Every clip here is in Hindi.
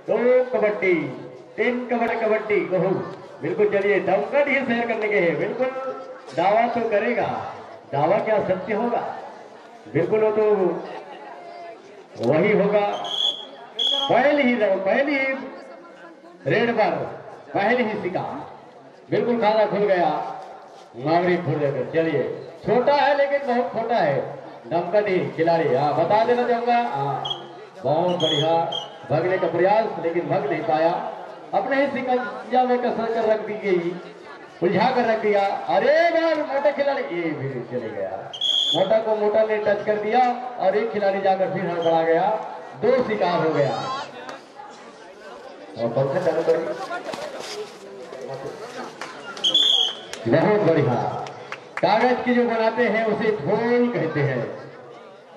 2 कबड्डी, 3 कबड्डी कहूँ बिल्कुल। चलिए दमकट ही शेयर करने के हैं बिल्कुल। दावा तो करेगा, दावा क्या सत्य होगा बिल्कुल, वो तो वही होगा। पहली रेड पर पहली ही सिक्का बिल्कुल खाना खुल गया। नागरिक खुल गए। चलिए छोटा है लेकिन बहुत छोटा है दमकट ही खिलाड़ी। हाँ बता देना चाहूंगा। हाँ बहुत बढ़िया भगने का प्रयास लेकिन भग नहीं पाया। अपने ही सिकंजा में कसर कर रख दी गई, उलझा कर रख दिया। अरे बार मोटा खिलाड़ी ये भी चले गया। मोटा को मोटा ने टच कर दिया और एक खिलाड़ी जाकर फिर हड़बड़ा गया। 2 शिकार हो गया। और पंखा चालू करिए। बहुत बढ़िया। कागज की जो बनाते हैं उसे धूल कहते हैं।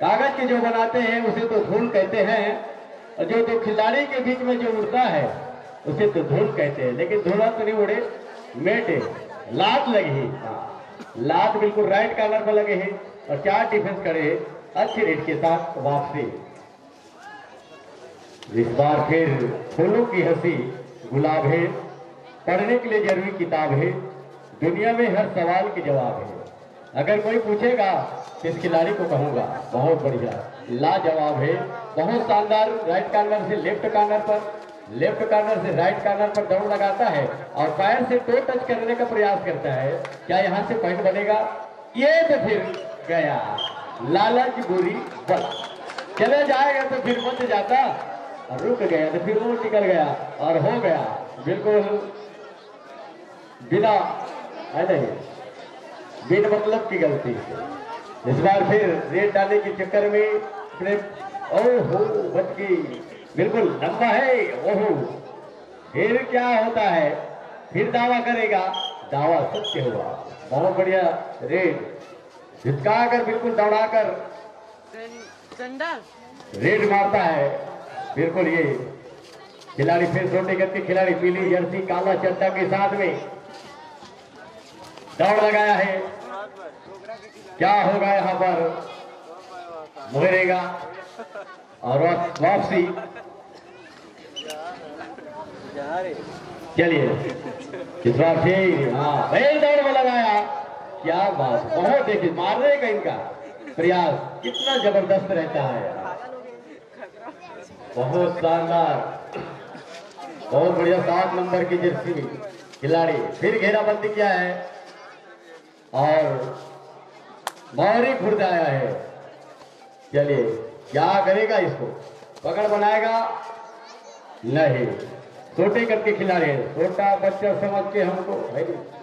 कागज के जो बनाते हैं उसे तो धूल कहते हैं, और जो 2 खिलाड़ी के बीच में जो उड़ता है उसे तो धूल कहते हैं। लेकिन धूला तो नहीं उड़े, मेटे लात लगी है। लात बिल्कुल राइट कॉर्नर पर लगे हैं और 4 डिफेंस करे अच्छे रेट के साथ वापसी। इस बार फिर फूलों की हंसी गुलाब है, पढ़ने के लिए जरूरी किताब है, दुनिया में हर सवाल के जवाब है। अगर कोई पूछेगा किस खिलाड़ी को कहूंगा, बहुत बढ़िया लाजवाब है। बहुत शानदार राइट कॉर्नर से लेफ्ट कॉर्नर पर, लेफ्ट कॉर्नर से राइट कॉर्नर पर दौड़ लगाता है और पैर से टो टच करने का प्रयास करता है। क्या यहाँ से पॉइंट बनेगा? ये तो फिर गया। लालच बुरी बल। चले जाएगा तो फिर मत जाता, रुक गया तो फिर वो निकल गया और हो गया बिल्कुल बिना बिन मतलब की गलती। इस बार फिर रेड डालने के चक्कर में ओहो बच गई, बिल्कुल लंबा है। ओहो फिर क्या होता है, फिर दावा करेगा, दावा सत्य हुआ। बहुत बढ़िया रेड जिसका कर बिल्कुल दौड़ाकर रेड मारता है। बिल्कुल ये खिलाड़ी फिर छोटे गति के खिलाड़ी पीली जर्सी काला चड्डा के साथ में दौड़ लगाया है। क्या होगा यहाँ पर, मुहरेगा और वापसी। चलिए इस बार फिर हाँ बैल दौड़ में लगाया। क्या बात, बहुत देखिए मारने का इनका प्रयास कितना जबरदस्त रहता है। बहुत शानदार, बहुत बढ़िया। 7 नंबर की जर्सी खिलाड़ी फिर घेराबंदी किया है और बाहरी खुर्द आया है। चलिए क्या करेगा, इसको पकड़ बनाएगा नहीं। छोटे कद के खिलाड़ी है, छोटा बच्चा समझ के हमको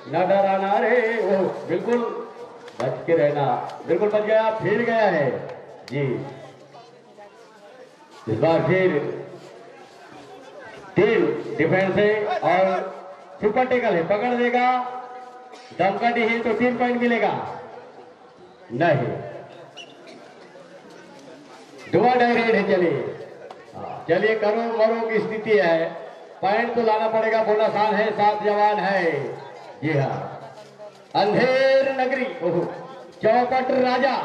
न डराना रे। वो बिल्कुल बच के रहना, बिल्कुल बच गया। फिर गया है जी। इस बार फिर 3 डिफेंस है और सुपर टेकल है, पकड़ देगा। दमकटी है तो 3 पॉइंट मिलेगा नहीं। दुआ डायरेक्ट है। चलिए करो मरो की स्थिति है, पॉइंट तो लाना पड़ेगा। बोनस आन है, 7 जवान है। जी हाँ, अंधेर नगरी चौपट राजा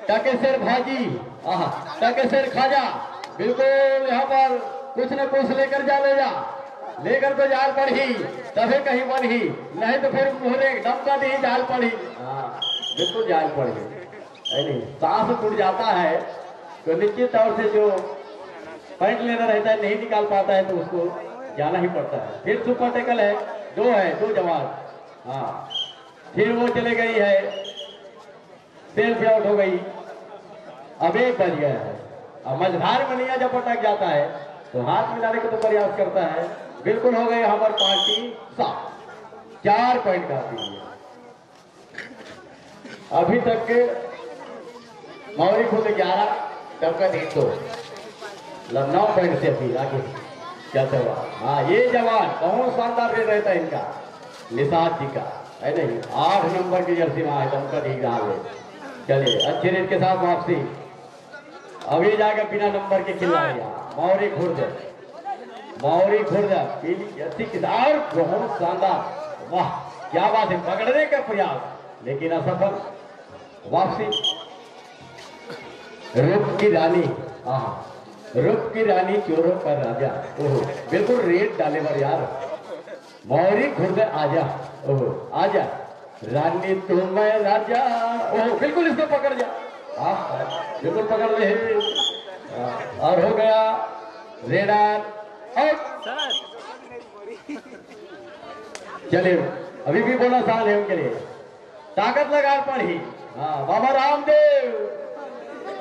टकेसर भाजी टकेसर खाजा। बिल्कुल यहाँ पर कुछ न कुछ लेकर जा, ले जा लेकर तो जाल पड़ी तभी कहीं बन ही नहीं तो फिर मुहरे डमका दी जाल पड़ी। बिल्कुल जाल पड़ी नहीं, सांस टूट जाता है तो निश्चित तौर से जो पॉइंट लेना रहता है नहीं निकाल पाता है तो उसको जाना ही पड़ता है। फिर सुपर टेकल है, 2 है, 2 जवान। हाँ फिर वो चले गई है, सेल्फ आउट हो गई। अब एक बज गया है। अब मझधार में नहीं जब पटक जाता है तो हाथ मिलाने का तो प्रयास करता है। बिल्कुल हो गए हमारी पार्टी साफ, 4 पॉइंट काफी है। अभी तक के मौरी खुद 11 टक्कर 2 9 पॉइंट से अभी आगे चलते हुआ। हाँ ये जवान बहुत शानदार रेट रहता है इनका, निषाद जी का है नहीं। 8 नंबर की जर्सी में है, दमका ठीक रहा है। चलिए अच्छे रेट के साथ वापसी। अभी जाकर बिना नंबर के खिलाड़ी मौरी खुर्द पीली जर्सी के साथ बहुत शानदार। वाह क्या बात है, पकड़ने का प्रयास लेकिन असफल। वापसी रुक की रानी रूप की रानी चोरों का राजा। ओहो बिल्कुल रेट डाले पर यार। मौरी खुद आजा। ओहो आजा रानी तू मैं राजा। ओहो बिल्कुल इसको पकड़ जा। बिल्कुल पकड़ ले। और हो गया रेडार और चलिए अभी भी बोला साल है उनके लिए। ताकत लगा पड़ी। हाँ बाबा रामदेव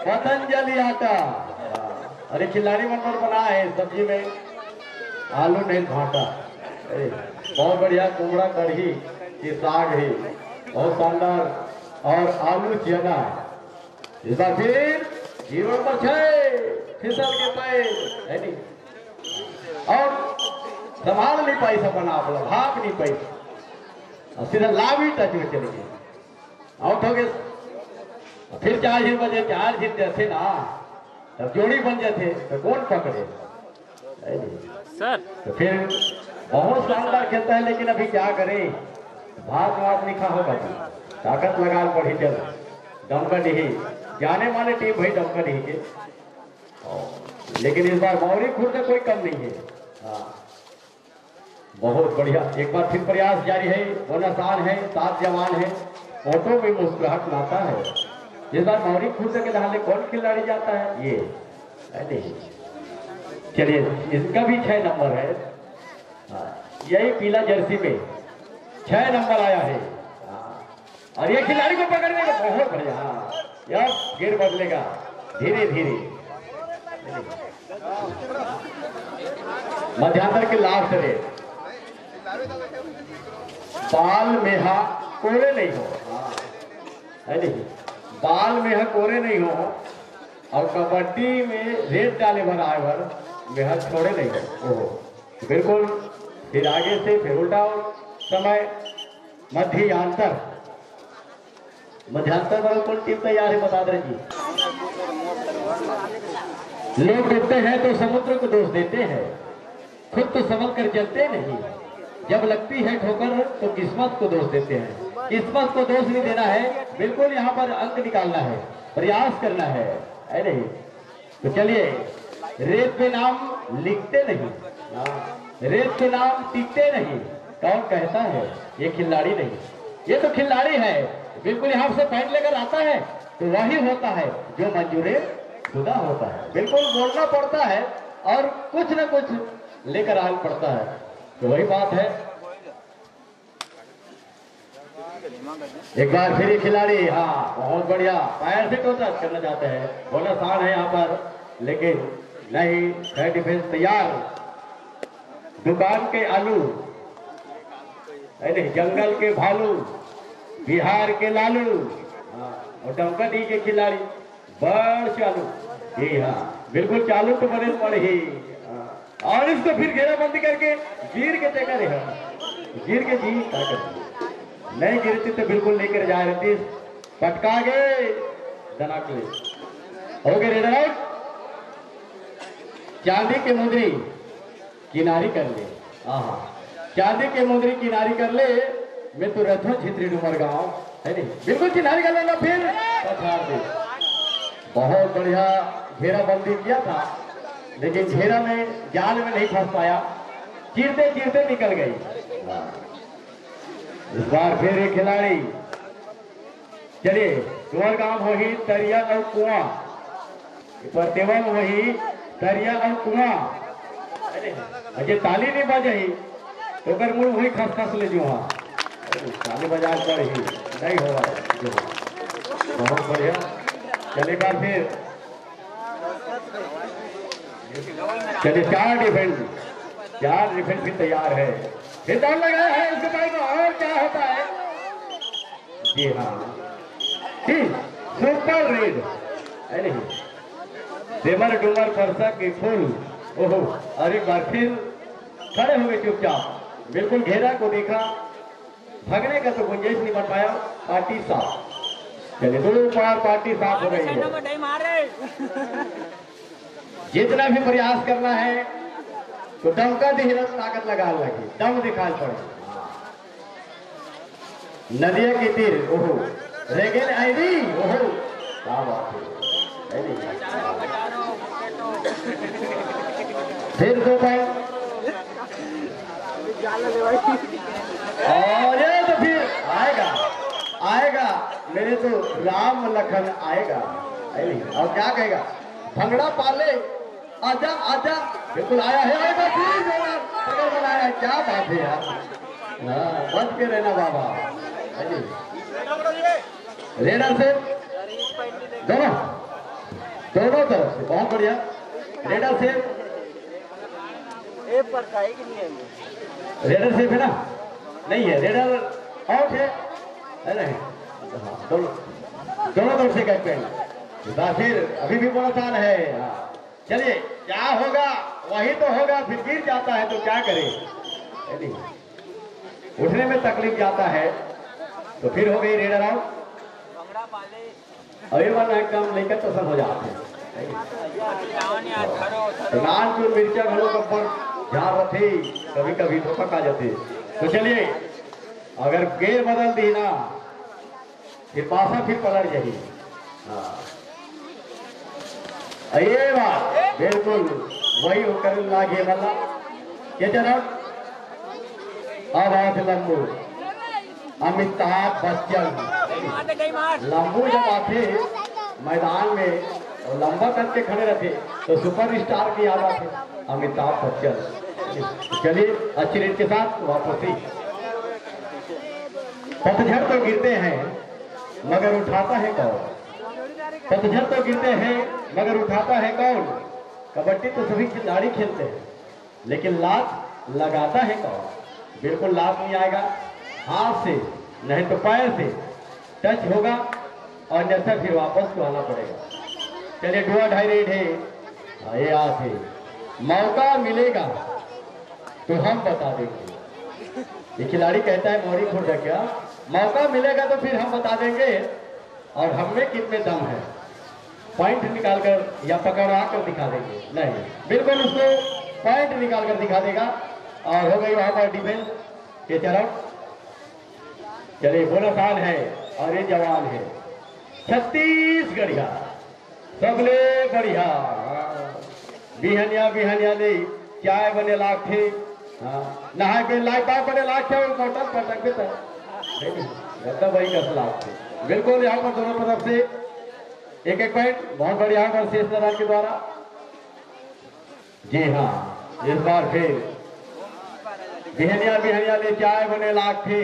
पतंजलि आटा। अरे खिलाड़ी नंबर बना है सब्जी में आलू नहीं घाटा। बहुत बढ़िया कुमड़ा कढ़ी ये साग है बहुत शानदार और आलू चना। इस बार फिर 0 नंबर 6 फिसल के पैर है नहीं और संभाल नहीं पाई सब बना भाग नहीं पाई और सीधा लाभी टच में चली गई। आउट हो गए। फिर 4 जीत बजे 4 जीत जाते ना तब जोड़ी बन जाते तो कौन पकड़े सर। तो फिर बहुत शानदार खेलता है लेकिन अभी क्या करे भाग वाग लिखा होगा ताकत लगा पड़ी। चल दमका नहीं जाने वाले टीम भाई दमका नहीं के लेकिन इस बार मौरी खुद से कोई कम नहीं है। हाँ बहुत बढ़िया एक बार फिर प्रयास जारी है। बोनस आन है 7 जवान है ऑटो में मुस्कुराहट लाता है। इस बार मौरी खुद के नहाने कौन खिलाड़ी जाता है ये नहीं। चलिए इसका भी 6 नंबर है। यही पीला जर्सी में 6 नंबर आया है। और ये खिलाड़ी को पकड़ने का बहुत बढ़िया। यार गिर बदलेगा धीरे धीरे। मध्यांतर के लास्ट रेट बाल मेहा कोरे नहीं हो है नहीं बाल मेहा कोरे नहीं हो और कबड्डी में रेड डाले बराबर मेहा छोड़े नहीं हो। ओहो बिल्कुल फिर आगे से फिर उल्टा समय मध्यांतर वाला कौन टीम तैयार है बता दें जी। लोग डूबते हैं तो समुद्र को दोष देते हैं खुद तो संभल कर चलते नहीं। जब लगती है ठोकर तो किस्मत को दोष देते हैं। किस्मत को दोष नहीं देना है बिल्कुल यहाँ पर अंक निकालना है प्रयास करना है नहीं। तो चलिए रेत पे नाम लिखते नहीं रेत पे नाम टिकते नहीं। कौन कहता है ये खिलाड़ी नहीं ये तो खिलाड़ी है। बिल्कुल यहाँ से पॉइंट लेकर आता है तो वही होता है जो मंजूरे खुदा होता है। बिल्कुल बोलना पड़ता है और कुछ न कुछ लेकर आना पड़ता है तो वही बात है। एक बार फिर खिलाड़ी हाँ बहुत बढ़िया पैर से तो टच करना चाहते हैं। बोनस आन है यहाँ पर लेकिन नहीं है डिफेंस तैयार। दुकान के आलू नहीं जंगल के भालू बिहार के लालू और डमकटी के खिलाड़ी बड़ चालू। जी हाँ बिल्कुल चालू तो बने पड़े ही। और इसको फिर घेराबंदी करके गिर के देखा रहे गिर के जी ताकत नहीं गिरती तो बिल्कुल लेकर जा रही थी पटका गए दनाकले हो गए रेडर आउट। चांदी की मुंदरी किनारी कर ले। चांदी की मुंदरी किनारी कर ले मैं तो रथों छित्री डूमर गाँव है नहीं बिल्कुल किनारी कर लेना फिर पछाड़ दे। बहुत बढ़िया घेराबंदी किया था लेकिन घेरा में जाल में नहीं फंस पाया चीरते चीरते निकल गई। इस बार फिर एक खिलाड़ी चलिए डूमर गांव वही तरिया और कुआं प्रतिबल वही तरिया और कुआं अजय ताली नहीं बजाई तो कर मुड़ वही खसखस ले जो ताली बजा कर ही नहीं होगा। बहुत बढ़िया चलिए बार फिर चलिए 4 डिफेंड भी तैयार है। फिर दौड़ लगाया है इसके बाद और क्या होता है। जी हाँ सुपर रेड है नहीं देवर डूमर परसा के फूल। ओहो और एक बार फिर खड़े हो गए चुपचाप बिल्कुल घेरा को देखा भागने का तो गुंजाइश नहीं बन पाया। पार्टी साफ चलिए 2 बार पार्टी साफ हो गई है। जितना भी प्रयास करना है तो दम का धीरज ताकत लगा लगी दम दिखाई पड़े। नदिया के तीर ओहो रेगेल आईडी ओहो क्या बात है। फिर 2 पॉइंट और ये तो फिर आएगा मेरे तो राम लखन आएगा। और क्या कहेगा, भंगड़ा पाले आजा आजा, बिल्कुल आएगा फिर पकड़ बनाया। क्या बात है यार, बच के रहना बाबा। रेडर से दोनों तरफ से बहुत बढ़िया। रेडर से रेडर सेफ है ना? नहीं है, रेडर आउट है नहीं? दोनों तरफ से कैप्टन फिर अभी भी बहुत आसान है। चलिए क्या होगा वही तो होगा, फिर गिर जाता है तो क्या करे, उठने में तकलीफ जाता है तो फिर हो गई रेडर आउट। अभी वरना एकदम लेकर तो सब हो जाते हैं। नानपुर मिर्चा घरों के ऊपर ध्यान रखे, कभी कभी तो पका जाते। तो चलिए अगर गेर बदल दी ना फिर पासा फिर पलट जाएगी। ये बात बिल्कुल वही होकर लागे वाला। क्या चला अब आठ लंबू अमिताभ बच्चन। लंबू जब आते मैदान में और लंबा करके खड़े रहते तो सुपरस्टार की याद आती अमिताभ बच्चन। चलिए अच्छी रेट के साथ वापसी। पतझड़ तो गिरते हैं मगर उठाता है कौन? पतझड़ तो गिरते हैं मगर उठाता है कौन? कबड्डी तो सभी खिलाड़ी खेलते हैं लेकिन लात लगाता है कौन? बिल्कुल लात नहीं आएगा, हाथ से नहीं तो पैर से टच होगा और अन्यथा फिर वापस को आना पड़ेगा। चलिए 2.5 रेट है। ये आते मौका मिलेगा तो हम बता देंगे। ये खिलाड़ी कहता है मौरी खोल क्या, मौका मिलेगा तो फिर हम बता देंगे और हम में कितने दम है, पॉइंट निकालकर या पकड़ा कर दिखा देंगे। नहीं, बिल्कुल उसको पॉइंट निकाल कर दिखा देगा। और हो गई वहां पर डिफेंस के तरफ। चलिए बोनस ऑन है और ये जवान है छत्तीसगढ़िया सबले बढ़िया। बिहनिया बिहनिया ले चाय बने लाख थे, नहाए पे लाइट बने लाख थे, पटक पटक पे तो वही 10 लाख थे। बिल्कुल यहाँ पर दोनों तरफ से एक एक पॉइंट बहुत बढ़िया यहाँ पर शेष नारायण के द्वारा। जी हाँ, इस बार फिर बिहनिया बिहनिया ले चाय बने लाख थे,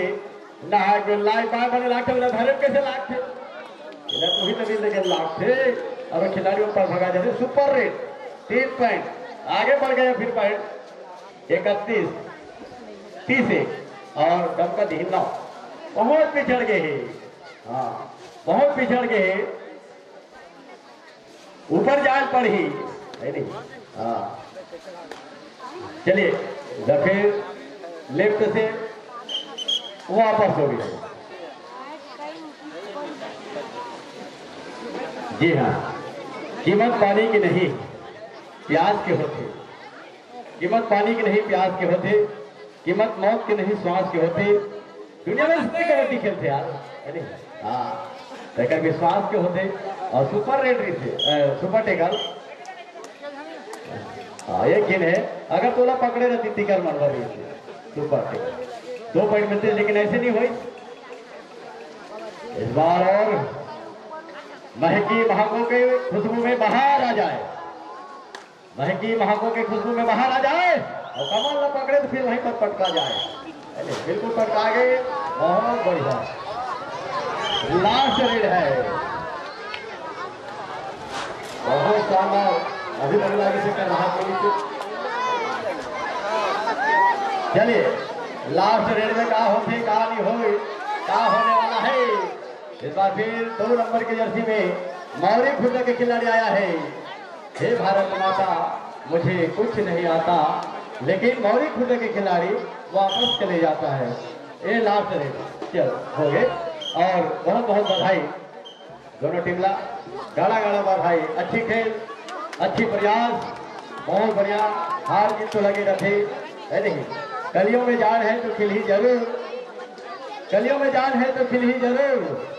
नहाए पे लाइट बने लाख थे। धर्म कैसे लाख थे, तो ही तभी लेकिन लाख थे। अब खिलाड़ियों पर भगा जाते। सुपर रेट 3 पॉइंट आगे बढ़ गया। फिर पॉइंट 31 30 और डमका धीना बहुत पिछड़ गए हैं। हाँ बहुत पिछड़ गए हैं, ऊपर जाल पर ही नहीं। हाँ चलिए फिर लेफ्ट से वापस हो गया। जी हाँ, कीमत पानी की नहीं प्याज के होते, कीमत पानी की नहीं प्याज के होते, कीमत मौत के नहीं श्वास के होते। दुनिया में इतनी कबड्डी खेलते यार, हाँ लेकिन विश्वास के होते। और सुपर रेड थे, सुपर टेकल। हाँ ये किन है, अगर तोला पकड़े रहती टिकर मनवा रही थी सुपर टेकल 2 पॉइंट मिलते, लेकिन ऐसे नहीं हुई इस बार। और महकी महाकों के खुशबू में बाहर आ जाए, महकी महाकों के खुशबू में बाहर आ जाए और कमल न पकड़े तो फिर वहीं पर पटका जाए। बिल्कुल पटका गए, बहुत बढ़िया। लास्ट रेड है, बहुत शानदार। अभी तक आगे से कर रहा है। चलिए लास्ट रेड में क्या होते क्या नहीं हो, क्या होने वाला है। इस बार फिर 2 नंबर की जर्सी में मौरी खुर्द के खिलाड़ी आया है। हे भारत माता मुझे कुछ नहीं आता, लेकिन मौरी खुर्द के खिलाड़ी वापस चले जाता है। ये लास्ट रेड चल हो गए और बहुत बहुत बधाई दोनों टीमला। गाड़ा गाड़ा बधाई, अच्छी खेल, अच्छी प्रयास, बहुत बढ़िया। हार जीत तो लगे रहे है नहीं। कलियों में जान है तो खिल ही जरूर, कलियों में जान है तो खिल ही जरूर।